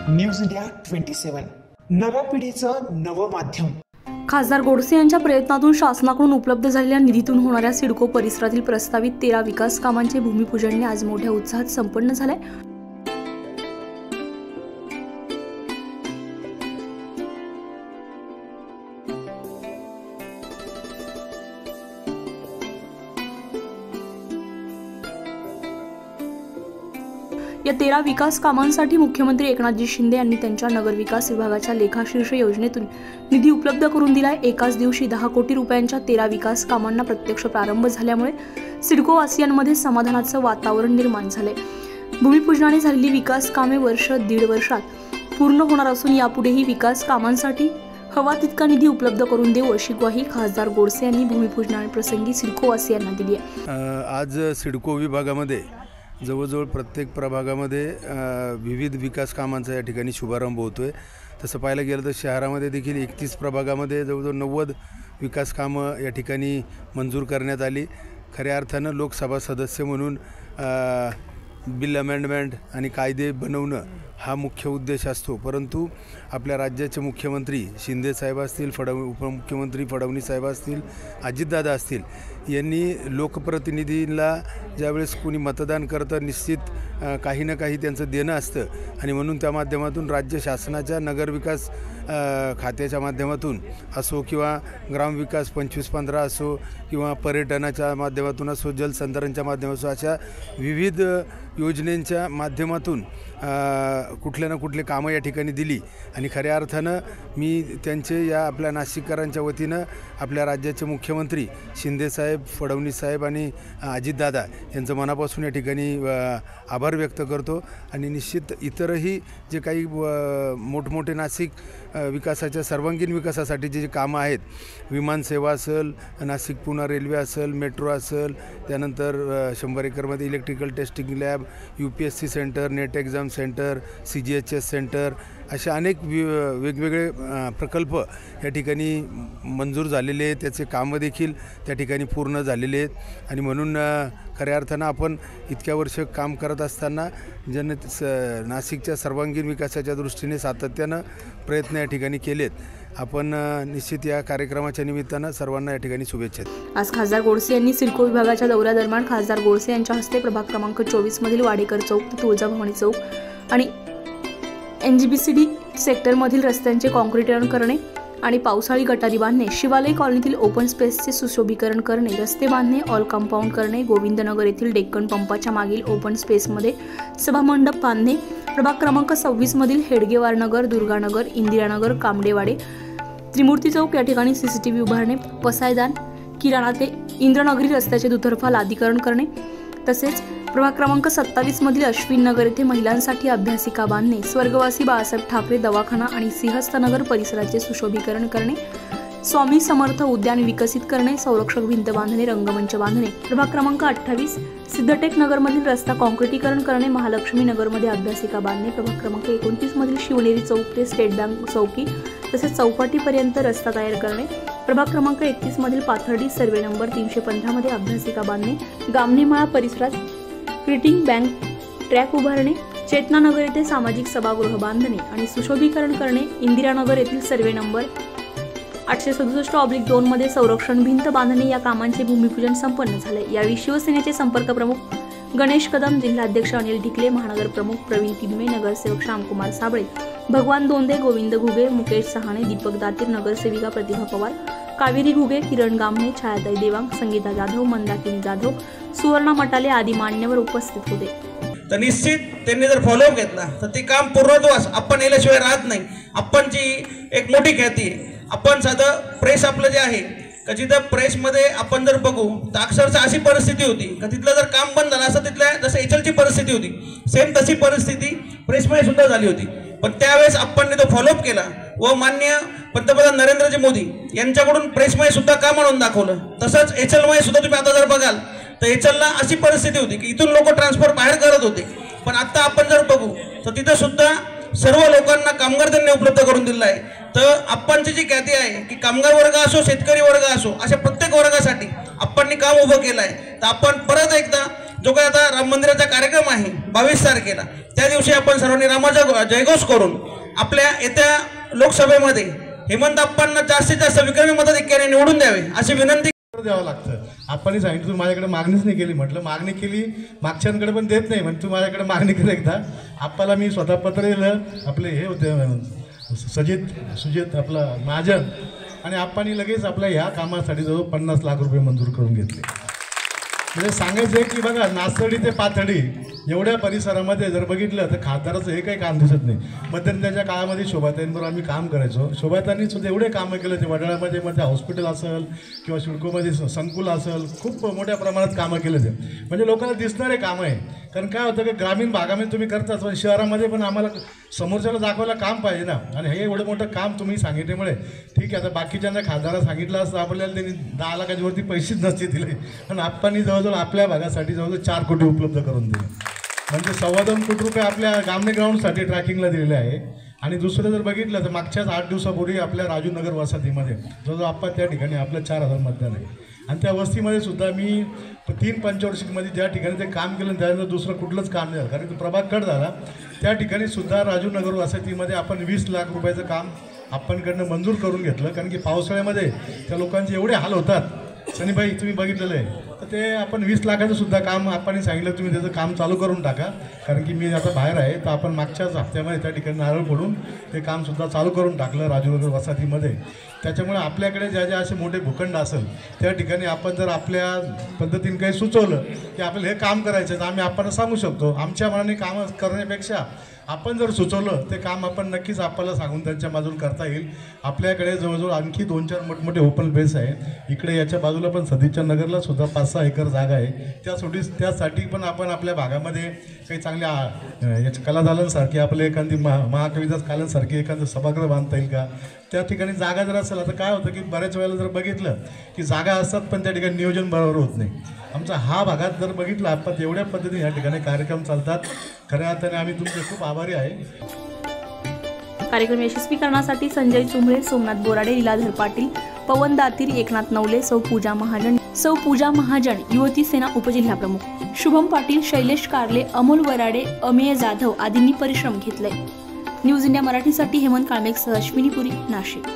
News India 27 नव्या पिढीचं नवं माध्यम। खासदार गोडसे यांच्या प्रयत्नातून शासनाकडून उपलब्ध झालेल्या निधीतून होणाऱ्या सिडको परिसरातील प्रस्तावित 13 विकास कामांचे भूमिपूजन आज मोठ्या उत्साहात संपन्न झाले। या 13 विकास कामांसाठी मुख्यमंत्री एकनाथजी शिंदे यांनी त्यांच्या नगरविकास विभागाच्या लेखाशीर्ष योजनेतून निधी उपलब्ध करून दिलाय। एकाच दिवशी 10 कोटी रुपयांच्या 13 विकास कामांना प्रत्यक्ष प्रारंभ झाल्यामुळे सिडको वासियांमध्ये समाधानाचं वातावरण निर्माण झाले। भूमिपूजनाने झालेली विकास कामे दीड वर्षात पूर्ण होणार असून यापुढेही विकास कामांसाठी हवा तितका निधी उपलब्ध करून देऊ अशी ग्वाही खासदार गोडसे यांनी भूमिपूजनाप्रसंगी सिडको वासियांना दिली आहे। आज सिडको विभागामध्ये जवळजवळ प्रत्येक प्रभागामध्ये विविध विकास कामांचा या ठिकाणी शुभारंभ होतोय। तसं पाहायला गेलं तर शहरामध्ये देखील 31 प्रभागामध्ये जवळजवळ 90 विकास कामं या ठिकाणी मंजूर करण्यात आली। खऱ्या अर्थानं लोकसभा सदस्य म्हणून बिल अमेंडमेंट आणि कायदे बनवणं हा मुख्य उद्देश असतो, परंतु आपल्या राज्याचे मुख्यमंत्री शिंदे साहेब असतील, उपमुख्यमंत्री फडणवीस साहेब असतील, अजितदादा असतील यांनी लोकप्रतिनिधींना ज्यावेळेस कोणी मतदान करतं निश्चित काही ना काही त्यांचं देणं असतं आणि म्हणून त्या माध्यमातून राज्य शासनाच्या नगरविकास खात्याच्या माध्यमातून असो किंवा ग्रामविकास 25-15 असो किंवा पर्यटनाच्या माध्यमातून असो, जलसंधारणच्या माध्यमातून अशा विविध योजनेच्या माध्यमातून कुठले ना कुठले कामं या ठिकाणी दिली आणि खऱ्या अर्थानं मी त्यांचे या आपल्या नाशिककरांच्या वतीनं आपल्या राज्याचे मुख्यमंत्री शिंदेसाहेब, फडणवीस साहेब आणि अजितदादा यांचं मनापासून या ठिकाणी आभार व्यक्त करतो आणि निश्चित इतरही जे काही मोठमोठे नाशिक विकासाच्या सर्वांगीण विकासासाठीचे जे कामं आहेत, विमानसेवा असेल, नाशिक पुणे रेल्वे असेल, मेट्रो असेल, त्यानंतर 100 एकरमध्ये electrical testing lab, UPSC centre, net exam centre, CGHS centre अशा अनेक वेगवेगळे प्रकल्प या ठिकाणी मंजूर झालेले आहेत। त्याचे कामं देखील त्या ठिकाणी पूर्ण झालेले आहेत आणि म्हणून खऱ्या अर्थानं आपण इतक्या वर्ष काम करत असताना नाशिकच्या सर्वांगीण विकासाच्या दृष्टीने सातत्यानं प्रयत्न या ठिकाणी केलेत। आपण निश्चित या कार्यक्रमाच्या निमित्तानं सर्वांना या ठिकाणी शुभेच्छा। आज खासदार गोडसे यांनी सिडको विभागाच्या दौऱ्यादरम्यान खासदार गोडसे यांच्या हस्ते प्रभाग क्रमांक 24 मधील वाडेकर चौक ते तुळजाभवानी चौक आणि NGBCD सेक्टरमधील रस्त्यांचे काँक्रिटीकरण करणे आणि पावसाळी गटारी बांधणे, शिवालय कॉलनीतील ओपन स्पेसचे सुशोभीकरण करणे, रस्ते बांधणे, ऑल कंपाऊंड करणे, गोविंदनगर येथील डेक्कन पंपाच्या मागील ओपन स्पेसमध्ये सभामंडप बांधणे, प्रभाग क्रमांक 26 मधील हेडगेवार नगर, दुर्गानगर, इंदिरानगर, कामडेवाडे, त्रिमूर्ती चौक या ठिकाणी CCTV उभारणे, पसायदान, किराणा ते इंद्रनगरी रस्त्याचे दुतर्फा लादीकरण करणे, तसेच प्रभाग क्रमांक 27 मधील अश्विन नगर येथे महिलांसाठी अभ्यासिका बांधणे, स्वर्गवासी बाळासाहेब ठाकरे दवाखाना आणि सिंहस्थनगर परिसराचे सुशोभीकरण करणे, स्वामी समर्थ उद्यान विकसित करणे, संरक्षक भिंत बांधणे, रंगमंच बांधणे, प्रभाग क्रमांक 28 सिद्धटेक नगरमधील रस्ता काँक्रिटीकरण करणे, महालक्ष्मी नगरमध्ये अभ्यासिका बांधणे, प्रभाग क्रमांक 29 मधील शिवनेरी चौक ते स्टेट बँक चौकी तसेच चौपाटीपर्यंत रस्ता तयार करणे, प्रभाग क्रमांक 31 मधील पाथर्डी सर्वे नंबर 315 मध्ये अभ्यासिका बांधणे, गामणेमाळा परिसरात क्रिटिंग बँक ट्रॅक उभारणे, चेतनानगर येथे सामाजिक सभागृह बांधणे आणि सुशोभीकरण करणे, इंदिरानगर येथील सर्वे नंबर 867/2 मध्ये संरक्षण भिंत बांधणे या कामांचे भूमिपूजन संपन्न झाले। यावेळी शिवसेनेचे संपर्क प्रमुख गणेश कदम, जिल्हाध्यक्ष अनिल ढिकले, महानगर प्रमुख प्रवीण तिम्मे, नगरसेवक श्यामकुमार साबळे, भगवान दोंदे, गोविंद घुगे, मुकेश सहाणे, दीपक दातीर, नगरसेविका प्रतिभा पवार, कावेरी घुगे, किरण गामणे, छायाताई देवांग, संगीता जाधव, मंदाकिनी जाधव, सुवर्णा मटाले आदी मान्यवर उपस्थित होते। तर निश्चित त्यांनी जर फॉलोअप घेतला तर ते काम पूर्णत्वास आपण नेल्याशिवाय राहत नाही। आपणची एक मोठी ख्याती आहे। आपण साधं प्रेस आपलं जे आहे का जिथं प्रेसमध्ये आपण जर बघू तर अक्षरशः अशी परिस्थिती होती का तिथलं जर काम बंद झालं असं तिथल्या जसं HLची परिस्थिती होती सेम तशी परिस्थिती प्रेसमध्ये सुद्धा झाली होती। पण त्यावेळेस आपण तो फॉलोअप केला व माननीय पंतप्रधान नरेंद्रजी मोदी यांच्याकडून प्रेसमध्ये सुद्धा काम आणून दाखवलं। तसंच HLमध्ये सुद्धा तुम्ही आता जर बघाल तर HLला अशी परिस्थिती होती की इथून लोक ट्रान्सपोर्ट बाहेर करत होते, पण आता आपण जर बघू तर तिथं सुद्धा सर्व लोकांना कामगार त्यांनी उपलब्ध करून दिला आहे। तर आपणची जी ख्याती आहे की कामगार वर्ग असो, शेतकरी वर्ग असो, अशा प्रत्येक वर्गासाठी आपण काम उभं केलं आहे। तर आपण परत एकदा जो काही आता राम मंदिराचा कार्यक्रम आहे 22 तारखेला, त्या दिवशी आपण सर्वांनी रामाचा जयघोष करून आपल्या येत्या लोकसभेमध्ये हेमंत अप्पांना जास्तीत जास्त विक्रमी मताधिक्याने निवडून द्यावे अशी विनंती द्यावं लागतं. आपणही सांगितलं तू माझ्याकडे मागणीच नाही केली. म्हटलं मागणी केली मागच्यांकडे पण देत नाही, म्हणजे तू माझ्याकडे मागणी केली एकदा. आप्पाला मी स्वतः पत्र दिलं. आपले हे होते सुजित आपला महाजन, आणि आप्पांनी लगेच आपल्या ह्या कामासाठी जवळ 50 लाख रुपये मंजूर करून घेतले. म्हणजे सांगायचं आहे की बघा, नासडी ते पाथडी एवढ्या परिसरामध्ये जर बघितलं तर खासदाराचं हे काही काम दिसत नाही. मध्यंतरीच्या काळामध्ये शोभाताईंबरोबर आम्ही काम करायचो. शोभाताईंनी सुद्धा एवढे कामं केले ते वडाळ्यामध्ये मध्ये हॉस्पिटल असेल किंवा सिडकोमध्ये संकुल असेल, खूप मोठ्या प्रमाणात कामं केले ते. म्हणजे लोकांना दिसणारे कामं आहे. कारण काय होतं की ग्रामीण भागामध्ये तुम्ही करताच, पण शहरामध्ये पण आम्हाला समोरच्याला दाखवायला काम पाहिजे ना. आणि हे एवढं मोठं काम तुम्ही सांगितल्यामुळे ठीक आहे. आता बाकीच्यांना खासदाराला सांगितलं असतं आपल्याला त्यांनी 10 लाखाच्यावरती पैसेच नसते दिले, पण आप्पांनी जवळजवळ आपल्या भागासाठी जवळजवळ 4 कोटी उपलब्ध करून दिले. म्हणजे 2.25 कोटी रुपये आपल्या गामने ग्राउंडसाठी ट्रॅकिंगला दिलेले आहे. आणि दुसरं जर बघितलं तर मागच्याच 8 दिवसापूर्वी आपल्या राजूनगर वसाहतीमध्ये जवळजवळ आप्पा त्या ठिकाणी आपलं 4000 मतदान आहे. आणि त्या वस्तीमध्ये सुद्धा मी 3 पंचवार्षिकमध्ये ज्या ठिकाणी ते काम केलं त्यानंतर दुसरं कुठलंच काम नाही झालं, कारण तो प्रभाग कट झाला. त्या ठिकाणी सुद्धा राजूनगर वसाहतीमध्ये आपण 20 लाख रुपयाचं काम आपणकडनं मंजूर करून घेतलं. कारण की पावसाळ्यामध्ये त्या लोकांचे एवढे हाल होतात. सनीबाई तुम्ही बघितलेलं आहे, तर ते आपण 20 लाखाचं सुद्धा काम आपण सांगितलं तुम्ही त्याचं काम चालू करून टाका. कारण की मी आता बाहेर आहे, तर आपण मागच्याच हप्त्यामध्ये त्या ठिकाणी नारळ फोडून ते कामसुद्धा चालू करून टाकलं राजूनगर वसाहतीमध्ये. त्याच्यामुळे आपल्याकडे ज्या ज्या असे मोठे भूखंड असेल त्या ठिकाणी आपण जर आपल्या पद्धतीने काही सुचवलं की आपल्याला हे काम करायचं तर आम्ही आपण सांगू शकतो. आमच्या मनाने कामं करण्यापेक्षा आपण जर सुचवलं ते काम आपण नक्कीच आपल्याला सांगून त्यांच्या बाजूला करता येईल. आपल्याकडे जवळजवळ आणखी 2-4 मोठमोठे ओपन बेस आहे. इकडे याच्या बाजूला पण सदिच्छा नगरला सुद्धा 5-6 एकर जागा आहे. त्यासाठी पण आपण आपल्या भागामध्ये काही चांगल्या याच्या कलादालनसारखी आपले एखादी महाकविता कालनसारखी एखादं सभागृह बांधता येईल का. त्या ठिकाणी जागा जर असेल, आता काय होतं की बऱ्याच वेळेला जर बघितलं की जागा असतात पण त्या ठिकाणी नियोजन बरोबर होत नाही. आमचा हा भागात जर बघितला आपण एवढ्या पद्धतीने या ठिकाणी कार्यक्रम चालतात. खऱ्या अर्थाने आम्ही तुमचे खूप आभारी आहे. कार्यक्रम यशस्वी करण्यासाठी संजय चुंबळे, सोमनाथ बोराडे, लीलाधर पाटील, पवन दातीर, एकनाथ नवले, सौ पूजा महाजन युवती सेना उपजिल्हाप्रमुख शुभम पाटील, शैलेश कारले, अमोल वराडे, अमेय जाधव आदींनी परिश्रम घेतले. न्यूज इंडिया मराठीसाठी हेमंत काळमेघसह अश्विनी पुरी, नाशिक.